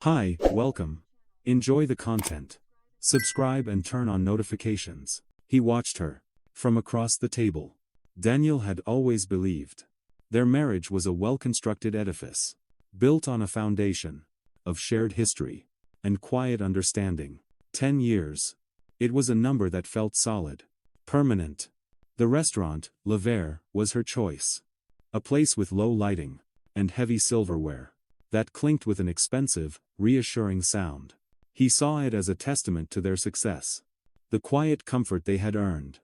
Hi, welcome. Enjoy the content. Subscribe and turn on notifications. He watched her from across the table. Daniel had always believed their marriage was a well-constructed edifice, built on a foundation of shared history and quiet understanding. 10 years. It was a number that felt solid, permanent. The restaurant, Le Verre, was her choice. A place with low lighting and heavy silverware that clinked with an expensive, reassuring sound. He saw it as a testament to their success, the quiet comfort they had earned.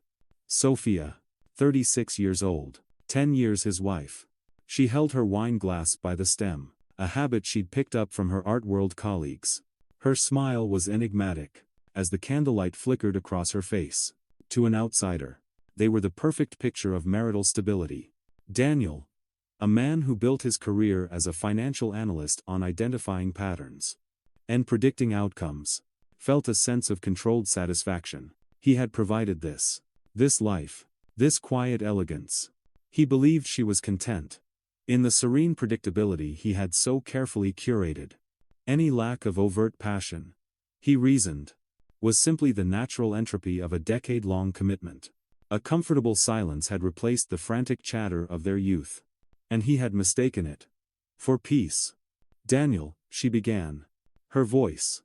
Sophia, 36 years old, 10 years his wife. She held her wine glass by the stem, a habit she'd picked up from her art world colleagues. Her smile was enigmatic, as the candlelight flickered across her face. To an outsider, they were the perfect picture of marital stability. Daniel, a man who built his career as a financial analyst on identifying patterns and predicting outcomes, felt a sense of controlled satisfaction. He had provided this life, this quiet elegance. He believed she was content in the serene predictability he had so carefully curated. Any lack of overt passion, he reasoned, was simply the natural entropy of a decade-long commitment. A comfortable silence had replaced the frantic chatter of their youth, and he had mistaken it for peace. "Daniel," she began, her voice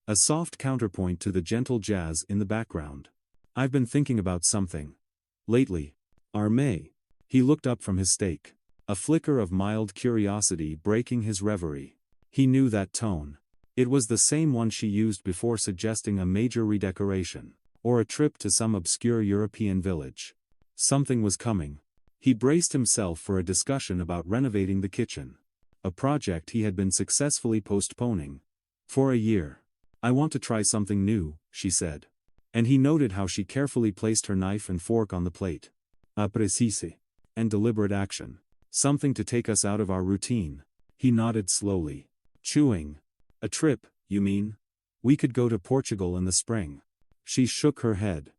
a soft counterpoint to the gentle jazz in the background. "I've been thinking about something lately." Arme. He looked up from his steak, a flicker of mild curiosity breaking his reverie. He knew that tone. It was the same one she used before suggesting a major redecoration, or a trip to some obscure European village. Something was coming. He braced himself for a discussion about renovating the kitchen, a project he had been successfully postponing for a year. "I want to try something new," she said. And he noted how she carefully placed her knife and fork on the plate. "A precise and deliberate action. Something to take us out of our routine." He nodded slowly, chewing. "A trip, you mean? We could go to Portugal in the spring." She shook her head,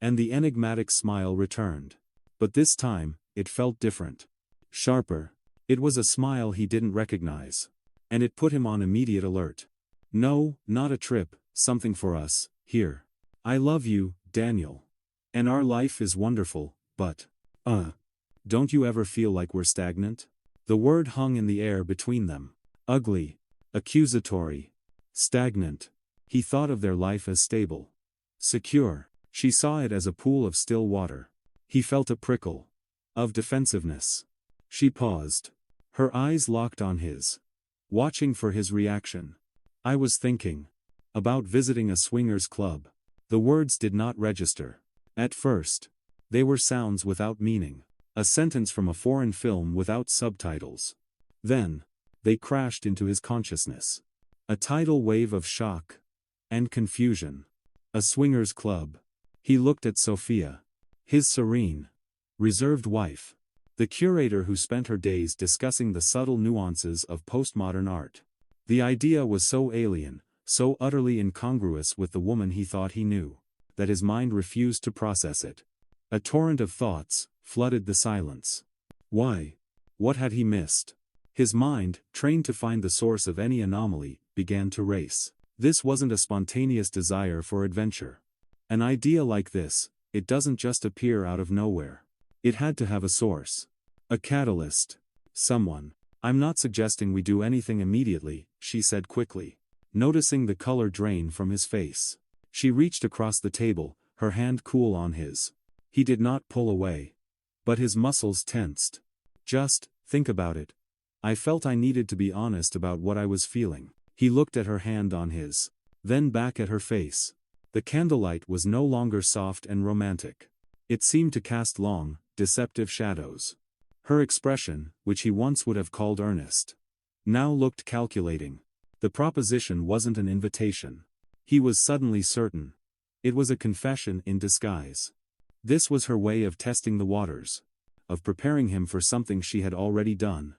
and the enigmatic smile returned. But this time, it felt different. Sharper. It was a smile he didn't recognize, and it put him on immediate alert. "No, not a trip, something for us, here. I love you, Daniel. And our life is wonderful, but, don't you ever feel like we're stagnant?" The word hung in the air between them. Ugly. Accusatory. Stagnant. He thought of their life as stable. Secure. She saw it as a pool of still water. He felt a prickle of defensiveness. She paused. Her eyes locked on his, watching for his reaction. "I was thinking about visiting a swingers club." The words did not register. At first, they were sounds without meaning, a sentence from a foreign film without subtitles. Then, they crashed into his consciousness. A tidal wave of shock and confusion. A swingers club. He looked at Sophia, his serene, reserved wife, the curator who spent her days discussing the subtle nuances of postmodern art. The idea was so alien, so utterly incongruous with the woman he thought he knew, that his mind refused to process it. A torrent of thoughts flooded the silence. Why? What had he missed? His mind, trained to find the source of any anomaly, began to race. This wasn't a spontaneous desire for adventure. An idea like this, it doesn't just appear out of nowhere. It had to have a source. A catalyst. Someone. "I'm not suggesting we do anything immediately," she said quickly, noticing the color drain from his face. She reached across the table, her hand cool on his. He did not pull away, but his muscles tensed. "Just think about it. I felt I needed to be honest about what I was feeling." He looked at her hand on his, then back at her face. The candlelight was no longer soft and romantic. It seemed to cast long, deceptive shadows. Her expression, which he once would have called earnest, now looked calculating. The proposition wasn't an invitation. He was suddenly certain. It was a confession in disguise. This was her way of testing the waters, of preparing him for something she had already done,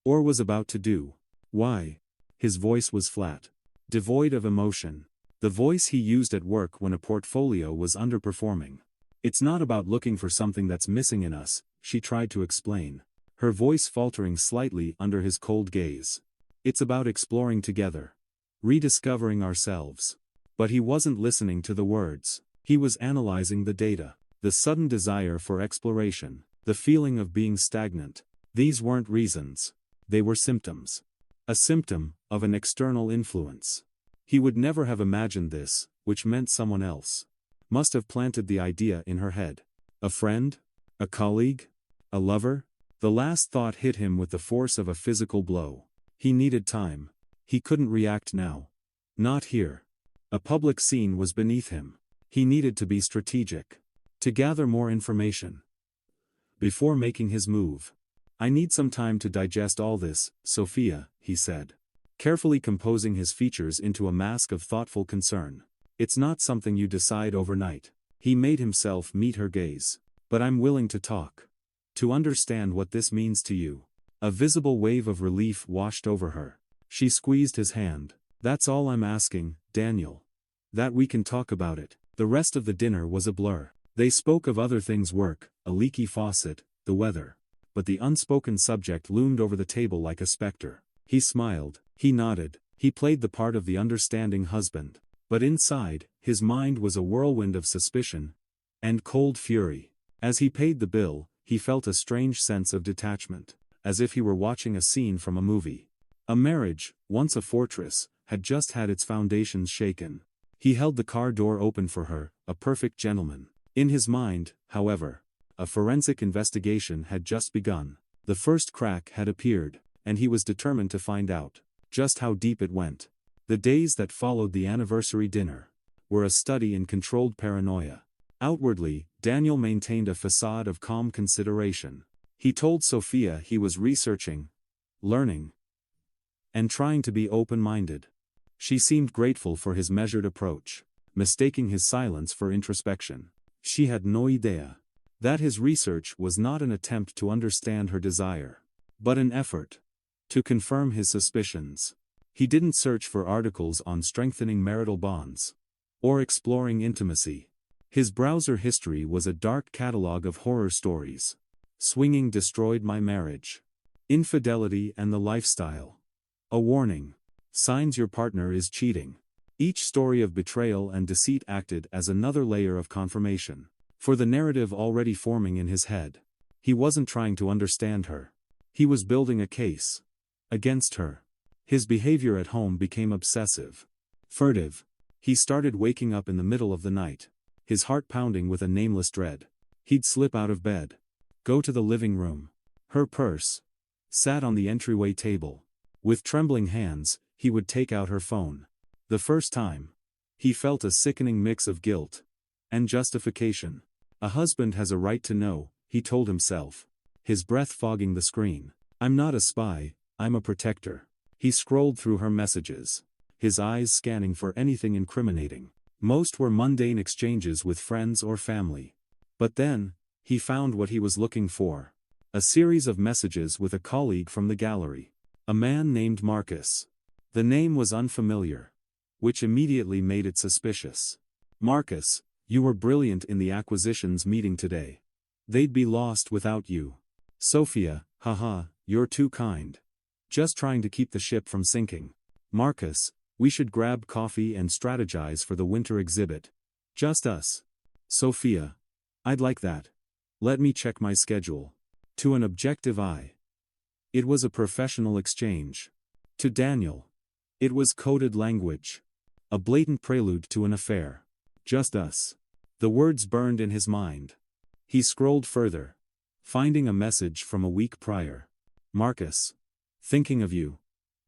or was about to do. "Why?" His voice was flat, devoid of emotion. The voice he used at work when a portfolio was underperforming. "It's not about looking for something that's missing in us," she tried to explain, her voice faltering slightly under his cold gaze. "It's about exploring together. rediscovering ourselves. But he wasn't listening to the words. He was analyzing the data. The sudden desire for exploration, the feeling of being stagnant. These weren't reasons. They were symptoms. A symptom of an external influence. He would never have imagined this, which meant someone else must have planted the idea in her head. A friend? A colleague? A lover? The last thought hit him with the force of a physical blow. He needed time. He couldn't react now. Not here. A public scene was beneath him. He needed to be strategic. To gather more information before making his move. I need some time to digest all this, Sophia, he said, carefully composing his features into a mask of thoughtful concern. It's not something you decide overnight. He made himself meet her gaze. But I'm willing to talk. To understand what this means to you. A visible wave of relief washed over her. She squeezed his hand. That's all I'm asking, Daniel. That we can talk about it. The rest of the dinner was a blur. They spoke of other things: work, a leaky faucet, the weather. But the unspoken subject loomed over the table like a specter. He smiled, he nodded, he played the part of the understanding husband. But inside, his mind was a whirlwind of suspicion and cold fury. As he paid the bill, he felt a strange sense of detachment, as if he were watching a scene from a movie. A marriage, once a fortress, had just had its foundations shaken. He held the car door open for her, a perfect gentleman. In his mind, however, a forensic investigation had just begun. The first crack had appeared, and he was determined to find out just how deep it went. The days that followed the anniversary dinner were a study in controlled paranoia. Outwardly, Daniel maintained a facade of calm consideration. He told Sophia he was researching, learning, and trying to be open-minded. She seemed grateful for his measured approach, mistaking his silence for introspection. She had no idea that his research was not an attempt to understand her desire, but an effort to confirm his suspicions. He didn't search for articles on strengthening marital bonds or exploring intimacy. His browser history was a dark catalog of horror stories. Swinging destroyed my marriage. Infidelity and the lifestyle. A warning. Signs your partner is cheating. Each story of betrayal and deceit acted as another layer of confirmation for the narrative already forming in his head. He wasn't trying to understand her. He was building a case against her. His behavior at home became obsessive, furtive. He started waking up in the middle of the night, his heart pounding with a nameless dread. He'd slip out of bed, go to the living room. Her purse sat on the entryway table. With trembling hands, he would take out her phone. The first time, he felt a sickening mix of guilt and justification. A husband has a right to know, he told himself, his breath fogging the screen. I'm not a spy, I'm a protector. He scrolled through her messages, his eyes scanning for anything incriminating. Most were mundane exchanges with friends or family. But then, he found what he was looking for. A series of messages with a colleague from the gallery. A man named Marcus. The name was unfamiliar, which immediately made it suspicious. Marcus, you were brilliant in the acquisitions meeting today. They'd be lost without you. Sophia, haha, you're too kind. Just trying to keep the ship from sinking. Marcus, we should grab coffee and strategize for the winter exhibit. Just us. Sophia, I'd like that. Let me check my schedule. To an objective eye, it was a professional exchange. To Daniel, it was coded language. A blatant prelude to an affair. Just us. The words burned in his mind. He scrolled further, finding a message from a week prior. Marcus, thinking of you.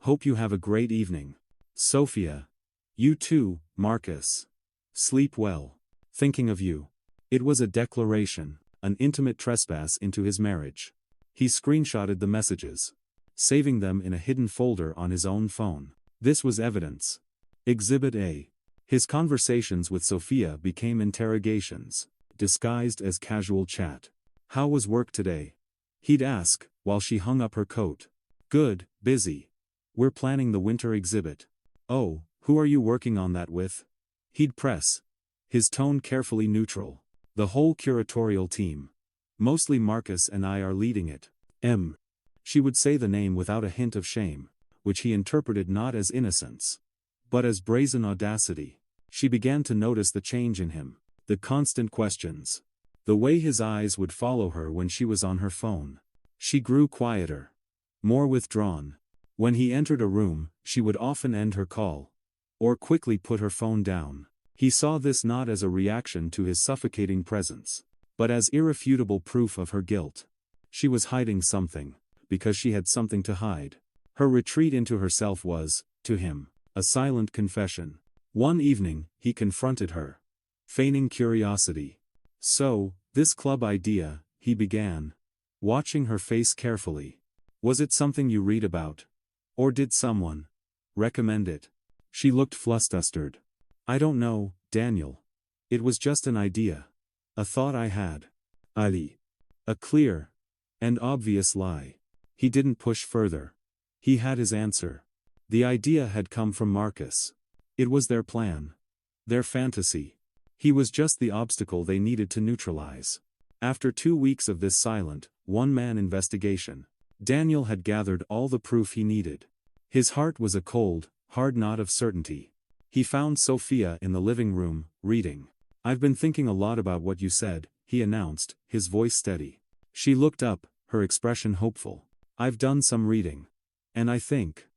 Hope you have a great evening. Sophia, you too, Marcus. Sleep well. Thinking of you. It was a declaration, an intimate trespass into his marriage. He screenshotted the messages, saving them in a hidden folder on his own phone. This was evidence. Exhibit A. His conversations with Sophia became interrogations, disguised as casual chat. How was work today? He'd ask, while she hung up her coat. Good, busy. We're planning the winter exhibit. Oh, who are you working on that with? He'd press, his tone carefully neutral. The whole curatorial team. Mostly Marcus and I are leading it. She would say the name without a hint of shame, which he interpreted not as innocence, but as brazen audacity. She began to notice the change in him, the constant questions, the way his eyes would follow her when she was on her phone. She grew quieter, more withdrawn. When he entered a room, she would often end her call, or quickly put her phone down. He saw this not as a reaction to his suffocating presence, but as irrefutable proof of her guilt. She was hiding something, because she had something to hide. Her retreat into herself was, to him, a silent confession. One evening, he confronted her, feigning curiosity. "So, this club idea," he began, watching her face carefully. "Was it something you read about? Or did someone recommend it?" She looked flustered. "I don't know, Daniel. It was just an idea. A thought I had." Ali. A clear and obvious lie. He didn't push further. He had his answer. The idea had come from Marcus. It was their plan. Their fantasy. He was just the obstacle they needed to neutralize. After 2 weeks of this silent, one-man investigation, Daniel had gathered all the proof he needed. His heart was a cold, hard knot of certainty. He found Sophia in the living room, reading. "I've been thinking a lot about what you said," he announced, his voice steady. She looked up, her expression hopeful. "I've done some reading. And I think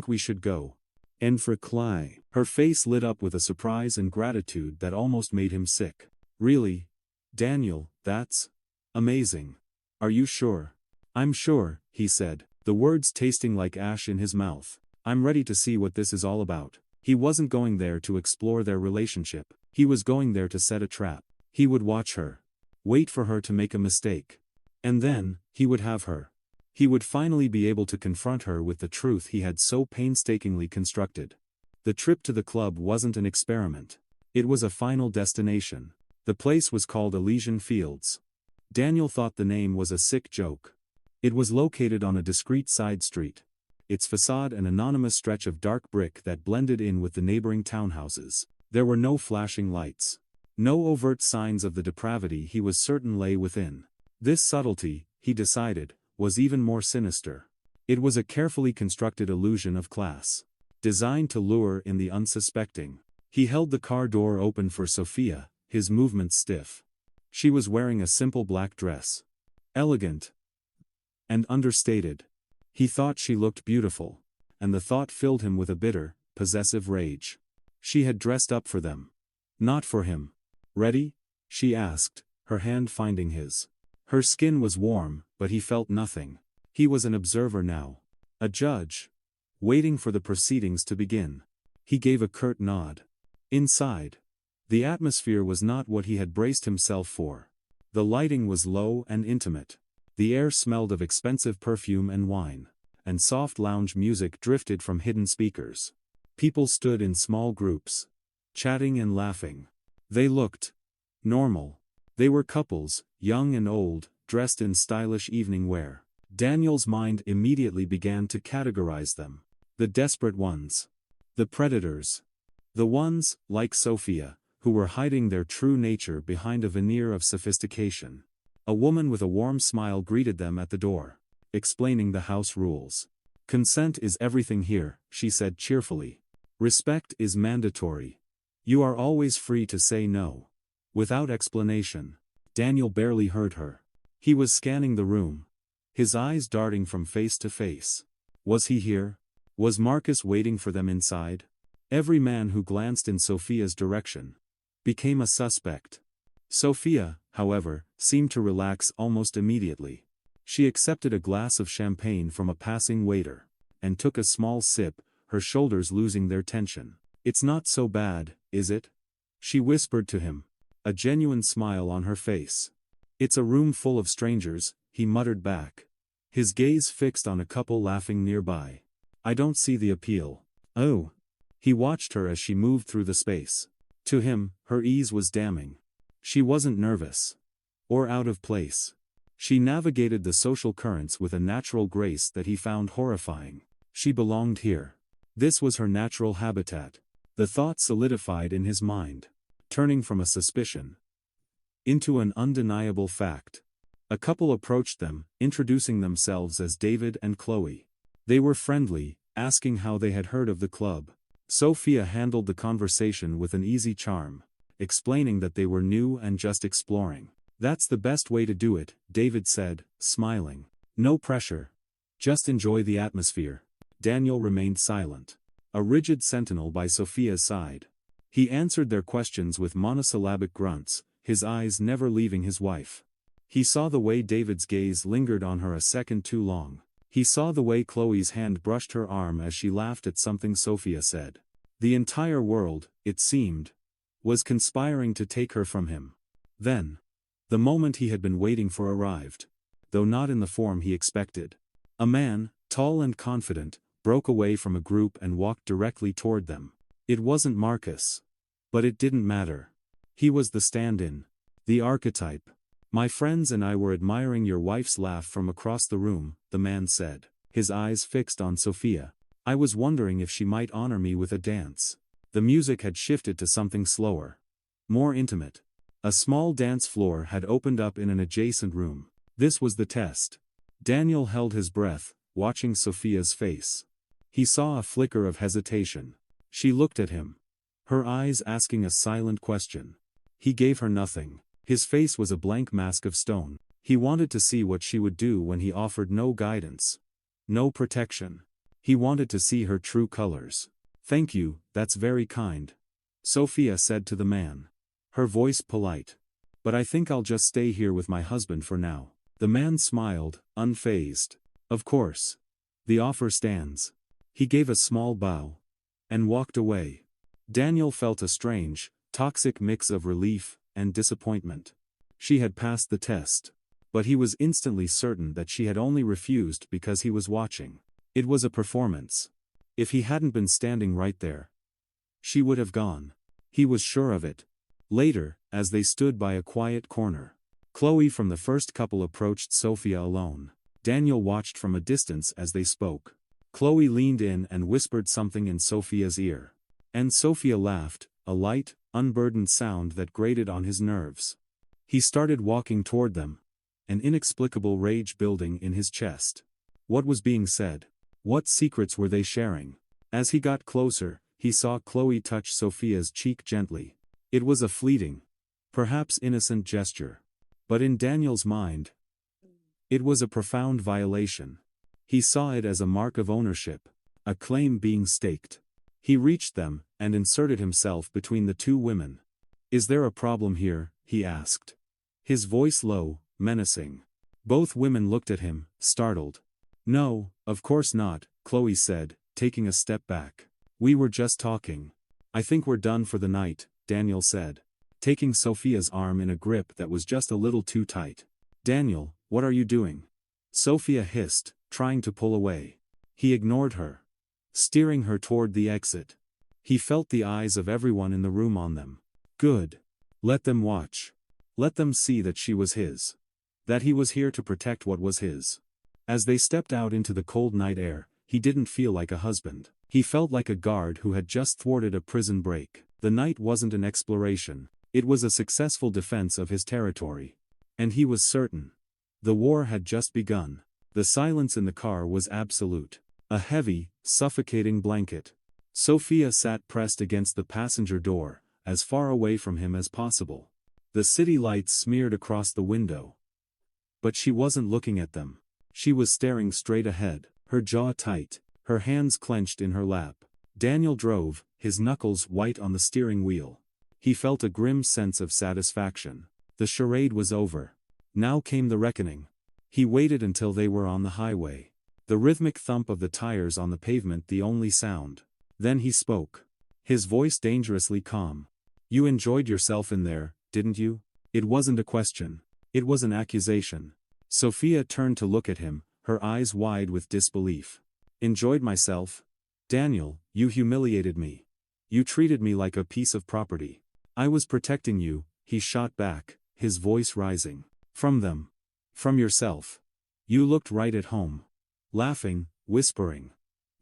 we should go." And for Cly, her face lit up with a surprise and gratitude that almost made him sick. "Really? Daniel, that's amazing. Are you sure?" "I'm sure," he said, the words tasting like ash in his mouth. "I'm ready to see what this is all about." He wasn't going there to explore their relationship. He was going there to set a trap. He would watch her. Wait for her to make a mistake. And then, he would have her. He would finally be able to confront her with the truth he had so painstakingly constructed. The trip to the club wasn't an experiment. It was a final destination. The place was called Elysian Fields. Daniel thought the name was a sick joke. It was located on a discreet side street, its facade an anonymous stretch of dark brick that blended in with the neighboring townhouses. There were no flashing lights. No overt signs of the depravity he was certain lay within. This subtlety, he decided, was even more sinister. It was a carefully constructed illusion of class, designed to lure in the unsuspecting. He held the car door open for Sophia, his movements stiff. She was wearing a simple black dress. Elegant and understated. He thought she looked beautiful, and the thought filled him with a bitter, possessive rage. She had dressed up for them. Not for him. "Ready?" she asked, her hand finding his. Her skin was warm, but he felt nothing. He was an observer now. A judge. Waiting for the proceedings to begin. He gave a curt nod. Inside, the atmosphere was not what he had braced himself for. The lighting was low and intimate. The air smelled of expensive perfume and wine, and soft lounge music drifted from hidden speakers. People stood in small groups, chatting and laughing. They looked normal. They were couples, young and old, dressed in stylish evening wear. Daniel's mind immediately began to categorize them. The desperate ones. The predators. The ones, like Sophia, who were hiding their true nature behind a veneer of sophistication. A woman with a warm smile greeted them at the door, explaining the house rules. "Consent is everything here," she said cheerfully. "Respect is mandatory. You are always free to say no. Without explanation." Daniel barely heard her. He was scanning the room, his eyes darting from face to face. Was he here? Was Marcus waiting for them inside? Every man who glanced in Sophia's direction became a suspect. Sophia, however, seemed to relax almost immediately. She accepted a glass of champagne from a passing waiter, and took a small sip, her shoulders losing their tension. "It's not so bad, is it?" she whispered to him, a genuine smile on her face. "It's a room full of strangers," he muttered back, his gaze fixed on a couple laughing nearby. "I don't see the appeal." "Oh." He watched her as she moved through the space. To him, her ease was damning. She wasn't nervous or out of place. She navigated the social currents with a natural grace that he found horrifying. She belonged here. This was her natural habitat. The thought solidified in his mind, turning from a suspicion into an undeniable fact. A couple approached them, introducing themselves as David and Chloe. They were friendly, asking how they had heard of the club. Sophia handled the conversation with an easy charm, explaining that they were new and just exploring. That's the best way to do it, David said, smiling. No pressure. Just enjoy the atmosphere. Daniel remained silent, a rigid sentinel by Sophia's side. He answered their questions with monosyllabic grunts, his eyes never leaving his wife. He saw the way David's gaze lingered on her a second too long. He saw the way Chloe's hand brushed her arm as she laughed at something Sophia said. The entire world, it seemed, was conspiring to take her from him. Then, the moment he had been waiting for arrived, though not in the form he expected. A man, tall and confident, broke away from a group and walked directly toward them. It wasn't Marcus. But it didn't matter. He was the stand-in. The archetype. My friends and I were admiring your wife's laugh from across the room, the man said, his eyes fixed on Sophia. I was wondering if she might honor me with a dance. The music had shifted to something slower. More intimate. A small dance floor had opened up in an adjacent room. This was the test. Daniel held his breath, watching Sophia's face. He saw a flicker of hesitation. She looked at him, her eyes asking a silent question. He gave her nothing. His face was a blank mask of stone. He wanted to see what she would do when he offered no guidance, no protection. He wanted to see her true colors. Thank you, that's very kind, Sophia said to the man, her voice polite. But I think I'll just stay here with my husband for now. The man smiled, unfazed. Of course. The offer stands. He gave a small bow and walked away. Daniel felt a strange, toxic mix of relief and disappointment. She had passed the test. But he was instantly certain that she had only refused because he was watching. It was a performance. If he hadn't been standing right there, she would have gone. He was sure of it. Later, as they stood by a quiet corner, Chloe from the first couple approached Sophia alone. Daniel watched from a distance as they spoke. Chloe leaned in and whispered something in Sophia's ear. And Sophia laughed, a light, unburdened sound that grated on his nerves. He started walking toward them, an inexplicable rage building in his chest. What was being said? What secrets were they sharing? As he got closer, he saw Chloe touch Sophia's cheek gently. It was a fleeting, perhaps innocent gesture. But in Daniel's mind, it was a profound violation. He saw it as a mark of ownership, a claim being staked. He reached them, and inserted himself between the two women. Is there a problem here? He asked. His voice low, menacing. Both women looked at him, startled. No, of course not, Chloe said, taking a step back. We were just talking. I think we're done for the night, Daniel said, taking Sophia's arm in a grip that was just a little too tight. Daniel, what are you doing? Sophia hissed, trying to pull away. He ignored her, steering her toward the exit. He felt the eyes of everyone in the room on them. Good. Let them watch. Let them see that she was his. That he was here to protect what was his. As they stepped out into the cold night air, he didn't feel like a husband. He felt like a guard who had just thwarted a prison break. The night wasn't an exploration. It was a successful defense of his territory. And he was certain. The war had just begun. The silence in the car was absolute. A heavy, suffocating blanket. Sophia sat pressed against the passenger door, as far away from him as possible. The city lights smeared across the window. But she wasn't looking at them. She was staring straight ahead, her jaw tight, her hands clenched in her lap. Daniel drove, his knuckles white on the steering wheel. He felt a grim sense of satisfaction. The charade was over. Now came the reckoning. He waited until they were on the highway. The rhythmic thump of the tires on the pavement the only sound. Then he spoke. His voice dangerously calm. You enjoyed yourself in there, didn't you? It wasn't a question. It was an accusation. Sophia turned to look at him, her eyes wide with disbelief. Enjoyed myself? Daniel, you humiliated me. You treated me like a piece of property. I was protecting you, he shot back, his voice rising. From them. From yourself. You looked right at home. Laughing, whispering.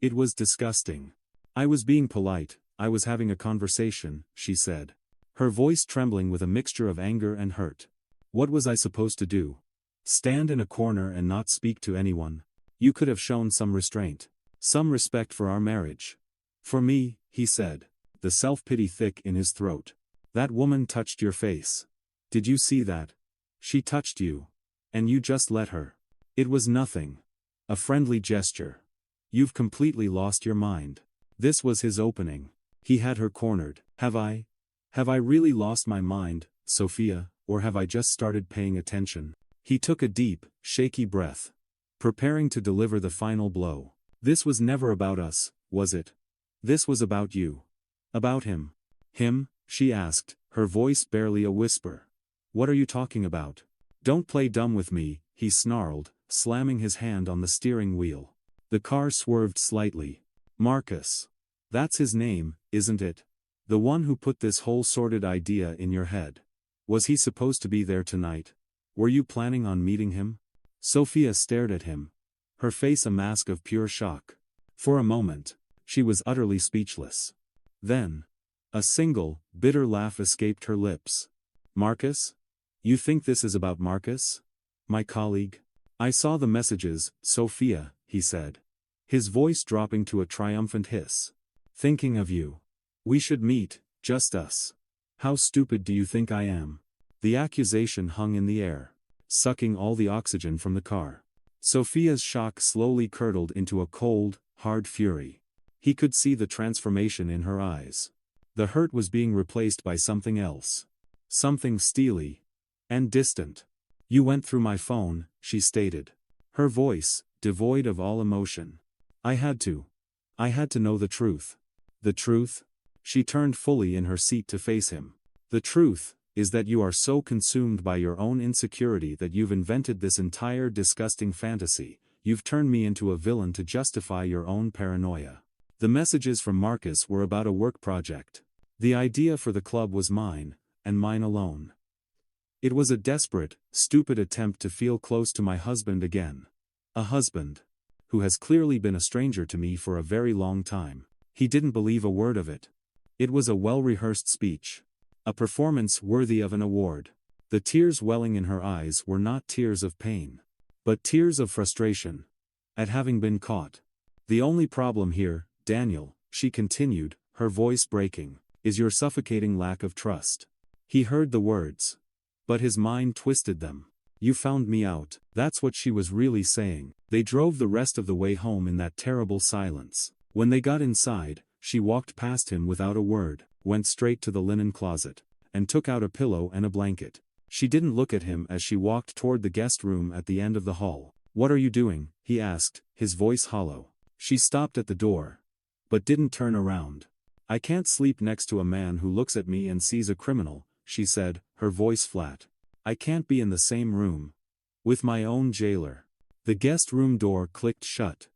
It was disgusting. I was being polite, I was having a conversation, she said. Her voice trembling with a mixture of anger and hurt. What was I supposed to do? Stand in a corner and not speak to anyone? You could have shown some restraint. Some respect for our marriage. For me, he said, the self-pity thick in his throat. That woman touched your face. Did you see that? She touched you. And you just let her. It was nothing. A friendly gesture. You've completely lost your mind. This was his opening. He had her cornered. Have I? Have I really lost my mind, Sophia, or have I just started paying attention? He took a deep, shaky breath, preparing to deliver the final blow. This was never about us, was it? This was about you. About him. Him? She asked, her voice barely a whisper. What are you talking about? Don't play dumb with me, he snarled, slamming his hand on the steering wheel. The car swerved slightly. Marcus. That's his name, isn't it? The one who put this whole sordid idea in your head. Was he supposed to be there tonight? Were you planning on meeting him? Sophia stared at him, her face a mask of pure shock. For a moment, she was utterly speechless. Then, a single, bitter laugh escaped her lips. Marcus? You think this is about Marcus? My colleague? I saw the messages, Sophia, he said, his voice dropping to a triumphant hiss. Thinking of you. We should meet, just us. How stupid do you think I am? The accusation hung in the air, sucking all the oxygen from the car. Sophia's shock slowly curdled into a cold, hard fury. He could see the transformation in her eyes. The hurt was being replaced by something else. Something steely and distant. You went through my phone, she stated, her voice devoid of all emotion. I had to know the truth. The truth? She turned fully in her seat to face him. The truth is that you are so consumed by your own insecurity that you've invented this entire disgusting fantasy. You've turned me into a villain to justify your own paranoia. The messages from Marcus were about a work project. The idea for the club was mine, and mine alone. It was a desperate, stupid attempt to feel close to my husband again. A husband who has clearly been a stranger to me for a very long time. He didn't believe a word of it. It was a well-rehearsed speech. A performance worthy of an award. The tears welling in her eyes were not tears of pain, but tears of frustration at having been caught. The only problem here, Daniel, she continued, her voice breaking, is your suffocating lack of trust. He heard the words, but his mind twisted them. You found me out. That's what she was really saying. They drove the rest of the way home in that terrible silence. When they got inside, she walked past him without a word, went straight to the linen closet, and took out a pillow and a blanket. She didn't look at him as she walked toward the guest room at the end of the hall. What are you doing? He asked, his voice hollow. She stopped at the door, but didn't turn around. I can't sleep next to a man who looks at me and sees a criminal, she said, her voice flat. I can't be in the same room with my own jailer. The guest room door clicked shut.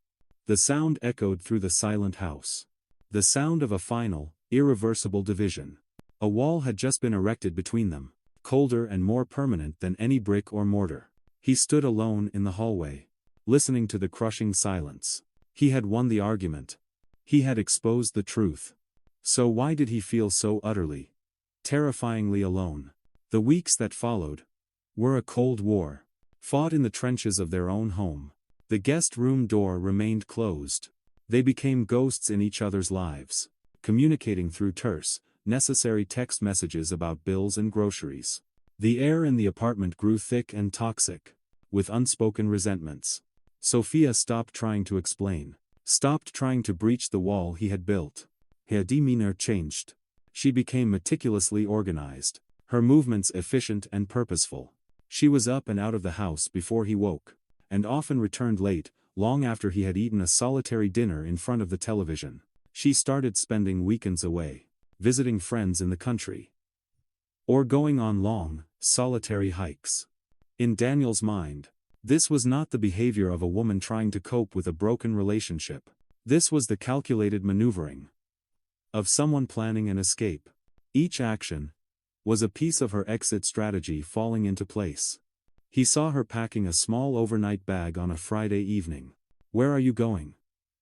The sound echoed through the silent house. The sound of a final, irreversible division. A wall had just been erected between them, colder and more permanent than any brick or mortar. He stood alone in the hallway, listening to the crushing silence. He had won the argument. He had exposed the truth. So why did he feel so utterly, terrifyingly alone? The weeks that followed were a cold war, fought in the trenches of their own home. The guest room door remained closed. They became ghosts in each other's lives, communicating through terse, necessary text messages about bills and groceries. The air in the apartment grew thick and toxic, with unspoken resentments. Sophia stopped trying to explain, stopped trying to breach the wall he had built. Her demeanor changed. She became meticulously organized, her movements efficient and purposeful. She was up and out of the house before he woke, and often returned late, long after he had eaten a solitary dinner in front of the television. She started spending weekends away, visiting friends in the country, or going on long, solitary hikes. In Daniel's mind, this was not the behavior of a woman trying to cope with a broken relationship. This was the calculated maneuvering of someone planning an escape. Each action was a piece of her exit strategy falling into place. He saw her packing a small overnight bag on a Friday evening. Where are you going?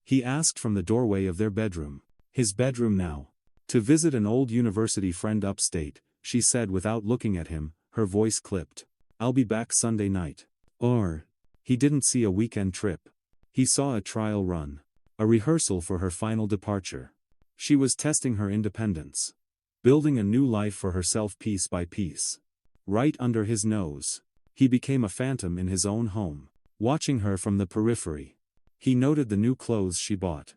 He asked from the doorway of their bedroom. His bedroom now. To visit an old university friend upstate, she said without looking at him, her voice clipped. I'll be back Sunday night. Or, he didn't see a weekend trip. He saw a trial run. A rehearsal for her final departure. She was testing her independence. Building a new life for herself piece by piece. Right under his nose. He became a phantom in his own home, watching her from the periphery. He noted the new clothes she bought.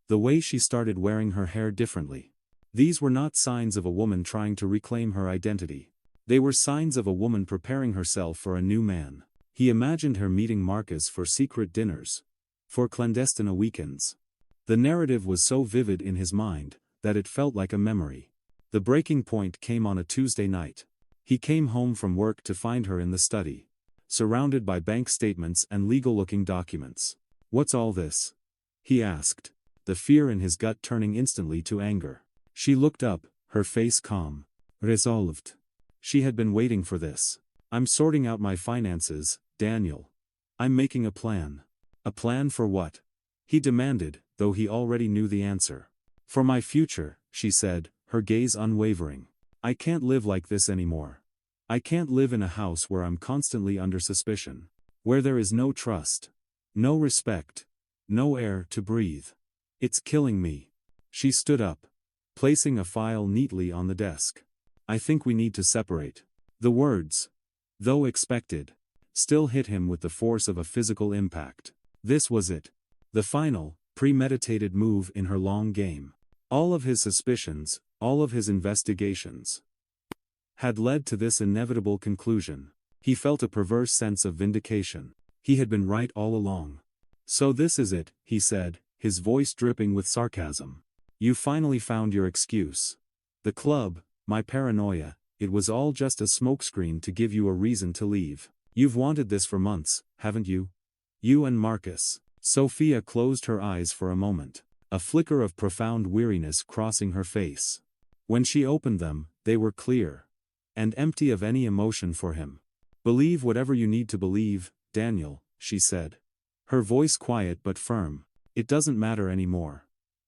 The way she started wearing her hair differently. These were not signs of a woman trying to reclaim her identity. They were signs of a woman preparing herself for a new man. He imagined her meeting Marcus for secret dinners. For clandestine weekends. The narrative was so vivid in his mind, that it felt like a memory. The breaking point came on a Tuesday night. He came home from work to find her in the study. Surrounded by bank statements and legal-looking documents. "What's all this?" he asked, the fear in his gut turning instantly to anger. She looked up, her face calm. Resolved. She had been waiting for this. "I'm sorting out my finances, Daniel. I'm making a plan." "A plan for what?" he demanded, though he already knew the answer. "For my future," she said, her gaze unwavering. "I can't live like this anymore. I can't live in a house where I'm constantly under suspicion. Where there is no trust. No respect. No air to breathe. It's killing me." She stood up, placing a file neatly on the desk. "I think we need to separate." The words, though expected, still hit him with the force of a physical impact. This was it. The final, premeditated move in her long game. All of his suspicions, all of his investigations, had led to this inevitable conclusion. He felt a perverse sense of vindication. He had been right all along. "So this is it," he said, his voice dripping with sarcasm. "You finally found your excuse. The club, my paranoia, it was all just a smokescreen to give you a reason to leave. You've wanted this for months, haven't you? You and Marcus." Sophia closed her eyes for a moment, a flicker of profound weariness crossing her face. When she opened them, they were clear. And empty of any emotion for him. "Believe whatever you need to believe, Daniel," she said. Her voice quiet but firm. "It doesn't matter anymore.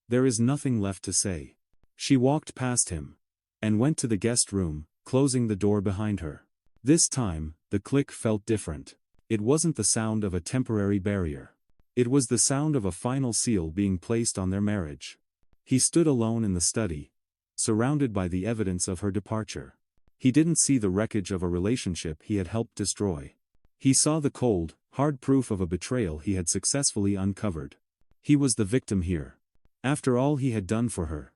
There is nothing left to say." She walked past him. And went to the guest room, closing the door behind her. This time, the click felt different. It wasn't the sound of a temporary barrier. It was the sound of a final seal being placed on their marriage. He stood alone in the study, surrounded by the evidence of her departure. He didn't see the wreckage of a relationship he had helped destroy. He saw the cold, hard proof of a betrayal he had successfully uncovered. He was the victim here. After all he had done for her.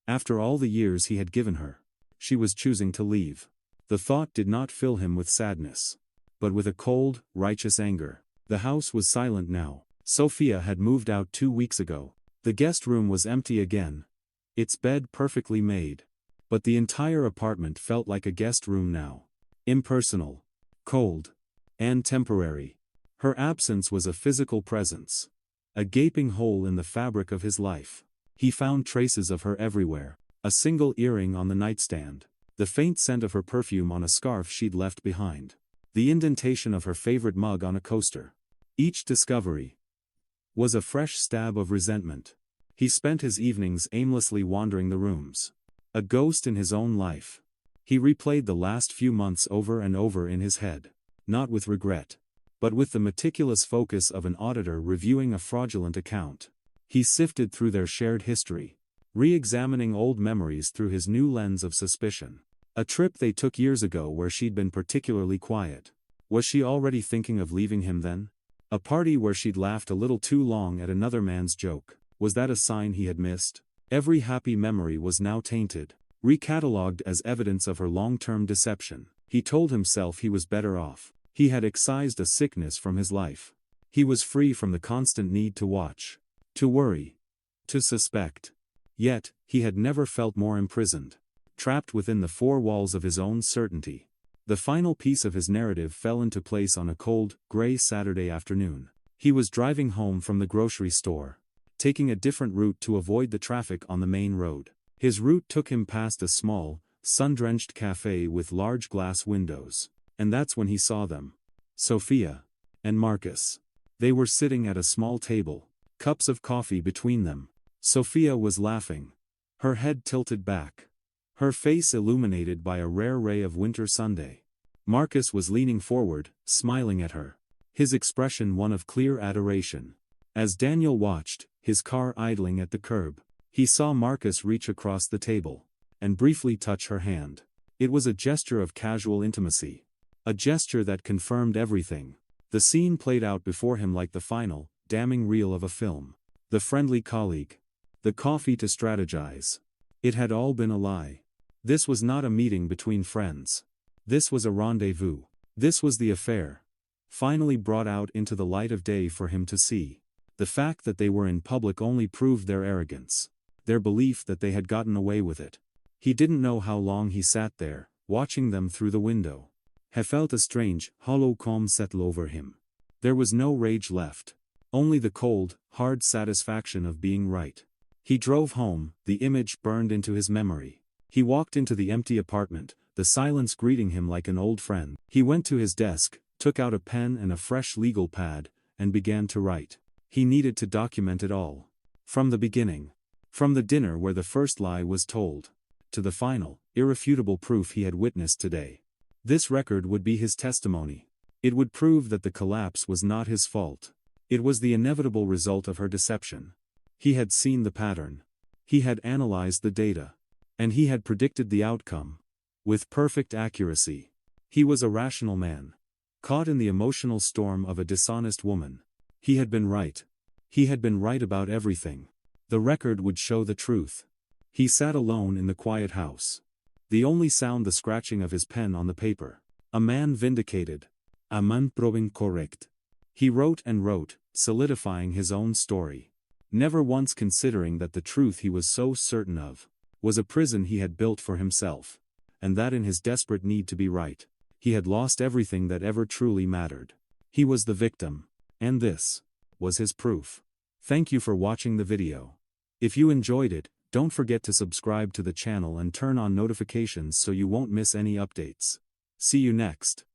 After all the years he had given her. She was choosing to leave. The thought did not fill him with sadness, but with a cold, righteous anger. The house was silent now. Sophia had moved out 2 weeks ago. The guest room was empty again. Its bed perfectly made. But the entire apartment felt like a guest room now. Impersonal. Cold. And temporary. Her absence was a physical presence. A gaping hole in the fabric of his life. He found traces of her everywhere. A single earring on the nightstand. The faint scent of her perfume on a scarf she'd left behind. The indentation of her favorite mug on a coaster. Each discovery was a fresh stab of resentment. He spent his evenings aimlessly wandering the rooms. A ghost in his own life. He replayed the last few months over and over in his head. Not with regret. But with the meticulous focus of an auditor reviewing a fraudulent account. He sifted through their shared history. Re-examining old memories through his new lens of suspicion. A trip they took years ago where she'd been particularly quiet. Was she already thinking of leaving him then? A party where she'd laughed a little too long at another man's joke. Was that a sign he had missed? Every happy memory was now tainted, recatalogued as evidence of her long-term deception. He told himself he was better off. He had excised a sickness from his life. He was free from the constant need to watch, to worry, to suspect. Yet, he had never felt more imprisoned, trapped within the four walls of his own certainty. The final piece of his narrative fell into place on a cold, gray Saturday afternoon. He was driving home from the grocery store, taking a different route to avoid the traffic on the main road. His route took him past a small, sun-drenched cafe with large glass windows. And that's when he saw them. Sophia. And Marcus. They were sitting at a small table, cups of coffee between them. Sophia was laughing. Her head tilted back. Her face illuminated by a rare ray of winter Sunday. Marcus was leaning forward, smiling at her. His expression one of clear adoration. As Daniel watched, his car idling at the curb, He saw Marcus reach across the table and briefly touch her hand. It was a gesture of casual intimacy. A gesture that confirmed everything. The scene played out before him like the final, damning reel of a film. The friendly colleague. The coffee to strategize. It had all been a lie. This was not a meeting between friends. This was a rendezvous. This was the affair. Finally brought out into the light of day for him to see. The fact that they were in public only proved their arrogance. Their belief that they had gotten away with it. He didn't know how long he sat there, watching them through the window. He felt a strange, hollow calm settle over him. There was no rage left. Only the cold, hard satisfaction of being right. He drove home, the image burned into his memory. He walked into the empty apartment, the silence greeting him like an old friend. He went to his desk, took out a pen and a fresh legal pad, and began to write. He needed to document it all. From the beginning. From the dinner where the first lie was told. To the final, irrefutable proof he had witnessed today. This record would be his testimony. It would prove that the collapse was not his fault. It was the inevitable result of her deception. He had seen the pattern. He had analyzed the data. And he had predicted the outcome. With perfect accuracy. He was a rational man. Caught in the emotional storm of a dishonest woman. He had been right. He had been right about everything. The record would show the truth. He sat alone in the quiet house. The only sound the scratching of his pen on the paper. A man vindicated. A man proving correct. He wrote and wrote, solidifying his own story. Never once considering that the truth he was so certain of was a prison he had built for himself. And that in his desperate need to be right, he had lost everything that ever truly mattered. He was the victim. And this was his proof. Thank you for watching the video. If you enjoyed it, don't forget to subscribe to the channel and turn on notifications so you won't miss any updates. See you next.